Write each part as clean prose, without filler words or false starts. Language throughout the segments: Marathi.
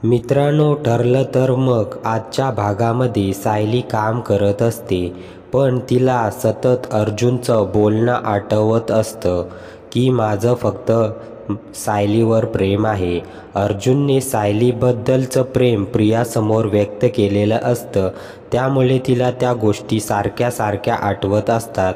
मित्रांनो, ठरलं तर मग आजच्या भागामध्ये सायली काम करत असते, पण तिला सतत अर्जुनचं बोलणं आठवत असतं की माझं फक्त सायलीवर प्रेम आहे. अर्जुनने सायलीबद्दलचं प्रेम प्रियासमोर व्यक्त केलेलं असतं, त्यामुळे तिला त्या गोष्टी सारख्या सारख्या आठवत असतात.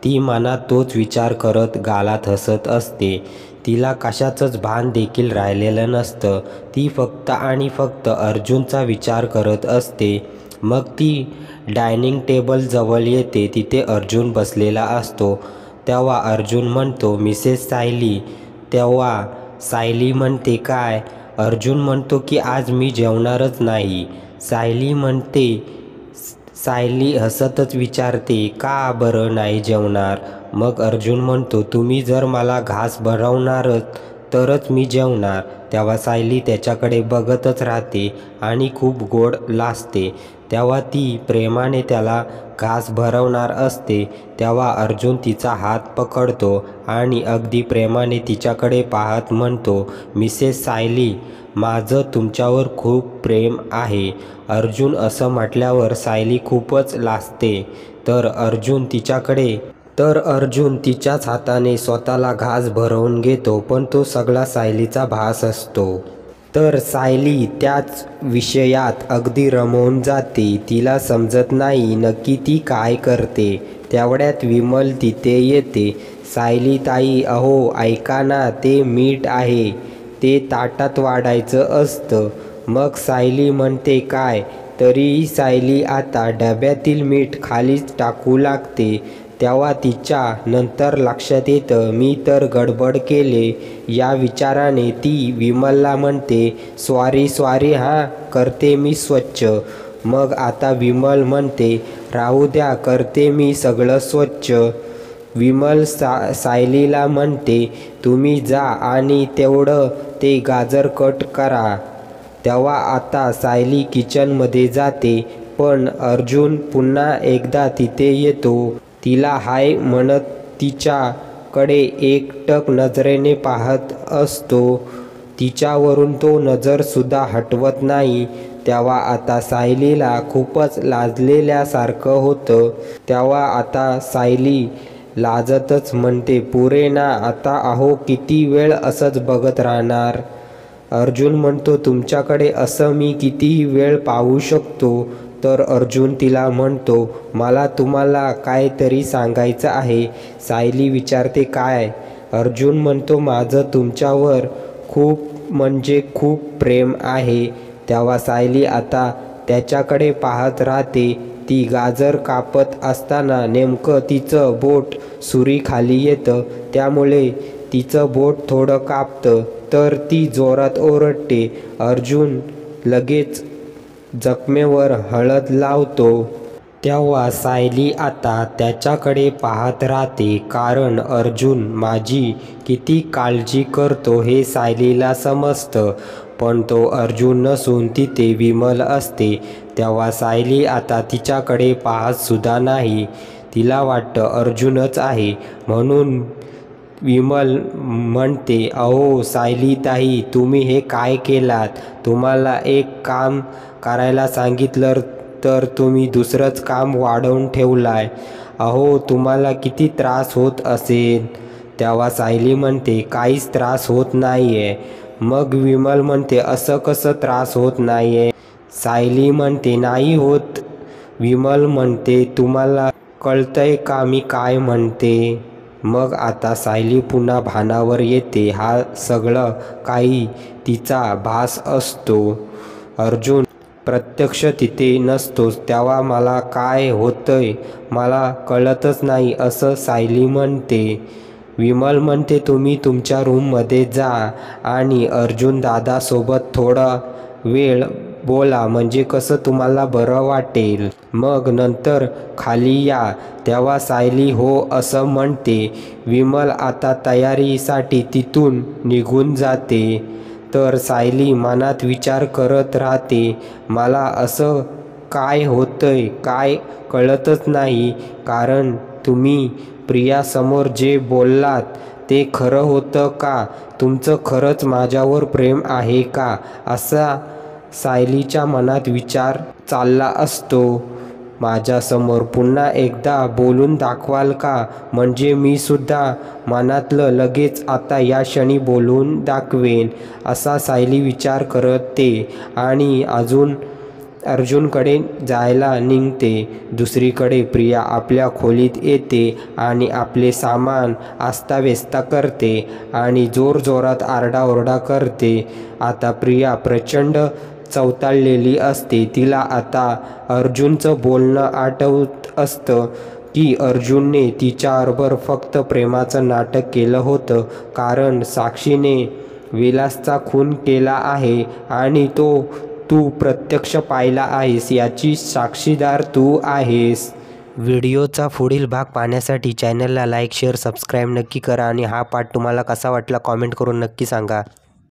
ती मनात तोच विचार करत गालात हसत असते. तिला कशाचंच भान देखील राहिलेलं नसतं. ती फक्त आणि फक्त अर्जुनचा विचार करत असते. मग ती डायनिंग टेबल जवळ येते. तिथे अर्जुन बसलेला असतो. तेव्हा अर्जुन म्हणतो, मिसेस सायली. तेव्हा सायली म्हणते, काय? अर्जुन म्हणतो की आज मी जेवणारच नाही. सायली म्हणते. सायली हसतच विचारते, का बरं नाही जेवणार? मग अर्जुन म्हणतो, तुम्ही जर मला घास भरवणारच तरच मी जेवणार. तेव्हा सायली त्याच्याकडे बघतच राहते आणि खूप गोड लाजते. तेव्हा ती प्रेमाने त्याला घास भरवणार असते. तेव्हा अर्जुन तिचा हात पकडतो आणि अगदी प्रेमाने तिच्याकडे पाहत म्हणतो, मिसेस सायली, माझं तुमच्यावर खूप प्रेम आहे. अर्जुन असं म्हटल्यावर सायली खूपच लाजते. तर अर्जुन तिच्याच हाताने स्वतःला घास भरवून घेतो, पण तो सगळा सायलीचा भास असतो. तर सायली त्याच विषयात अगदी रमवून जाते. तिला समजत नाही नक्की ती काय करते. तेवढ्यात विमल तिथे येते. सायली ताई, अहो ऐका ना, ते मीठ आहे, ते ताटात वाढायचं असतं. मग सायली म्हणते, काय? तरीही सायली आता डब्यातील मीठ खालीच टाकू लागते. तेव्हा तिच्या नंतर लक्षात येतं, मी तर गडबड केले. या विचाराने ती विमलला म्हणते, सॉरी हां, करते मी स्वच्छ. मग आता विमल म्हणते, राहू द्या, करते मी सगळं स्वच्छ. विमल सायलीला म्हणते, तुम्ही जा आणि तेवढं ते गाजर कट करा. तेव्हा आता सायली किचनमध्ये जाते, पण अर्जुन पुन्हा एकदा तिथे येतो. तिला हाय म्हणत तिच्याकडे एकटक नजरेने पाहत असतो. तिच्यावरून तो नजरसुद्धा हटवत नाही. तेव्हा आता सायलीला खूपच लाजलेल्यासारखं होतं. तेव्हा आता सायली लाजतच म्हणते, पुरे ना आता, अहो किती वेळ असंच बघत राहणार? अर्जुन म्हणतो, तुमच्याकडे असं मी कितीही वेळ पाहू शकतो. तर अर्जुन तिला म्हणतो, मला तुम्हाला काहीतरी सांगायचं आहे. सायली विचारते, काय? अर्जुन म्हणतो, माझं तुमच्यावर खूप म्हणजे खूप प्रेम आहे. तेव्हा सायली आता त्याच्याकडे पाहत राहते. ती गाजर कापत असताना नेमकं तिचं बोट सुरीखाली येतं, त्यामुळे तिचं बोट थोडं कापतं. तर ती जोरात ओरडते. अर्जुन लगेच जखमेवर हळद लावतो. तेव्हा सायली आता त्याच्याकडे पाहत राहते, कारण अर्जुन माझी किती काळजी करतो हे सायलीला समजतं. पण तो अर्जुन नसून तिथे विमल असते. तेव्हा सायली आता तिच्याकडे पाहतसुद्धा नाही. तिला वाटतं अर्जुनच आहे. म्हणून विमल म्हणते, अहो सायलीताई, तुम्ही हे काय केलात? तुम्हाला एक काम करायला सांगितलं तर तुम्ही दुसरंच काम वाढवून ठेवलाय. अहो तुम्हाला किती त्रास होत असेल? तेव्हा सायली म्हणते, काहीच त्रास होत नाहीये. मग विमल म्हणते, असं कसं त्रास होत नाहीये? सायली म्हणते, नाही होत. विमल म्हणते, तुम्हाला कळतंय का मी काय म्हणते? मग आता सायली पुन्हा भानावर येते. हा सगळं काही तिचा भास असतो. अर्जुन प्रत्यक्ष तिथे नसतोच. तेव्हा मला काय होतंय मला कळतच नाही, असं सायली म्हणते. विमल म्हणते, तुम्ही तुमच्या रूममध्ये जा आणि अर्जुन दादासोबत थोडा वेळ बोला, म्हणजे कसं तुम्हाला बरं वाटेल. मग नंतर खाली या. तेव्हा सायली हो असं म्हणते. विमल आता तयारीसाठी तिथून निघून जाते. तर सायली मनात विचार करत राहते, मला असं काय होतंय काय कळतच नाही. कारण तुम्ही प्रियासमोर जे बोललात ते खरं होतं का? तुमचं खरंच माझ्यावर प्रेम आहे का? असा सायलीच्या मनात विचार चालला असतो, माझ्यासमोर पुन्हा एकदा बोलून दाखवाल का? म्हणजे मी सुद्धा मनातलं लगेच आता या क्षणी बोलून दाखवेन, असा सायली विचार करते आणि अर्जुनकडे जायला निघते. दुसरीकडे प्रिया आपल्या खोलीत येते आणि आपले सामान अस्ताव्यस्त करते आणि जोरजोरात आरडाओरडा करते. आता प्रिया प्रचंड चवताळलेली असते. तिला आता अर्जुनचं बोलणं आठवत असतं की अर्जुनने तिच्याबरोबर फक्त प्रेमाचं नाटक केलं होतं, कारण साक्षीने विलासचा खून केला आहे आणि तू प्रत्यक्ष पाहिला आहेस, याची साक्षीदार तू आहेस. व्हिडिओचा पुढील भाग पाहण्यासाठी चॅनलला लाईक, शेअर, सबस्क्राईब नक्की करा आणि हा पार्ट तुम्हाला कसा वाटला कॉमेंट करून नक्की सांगा.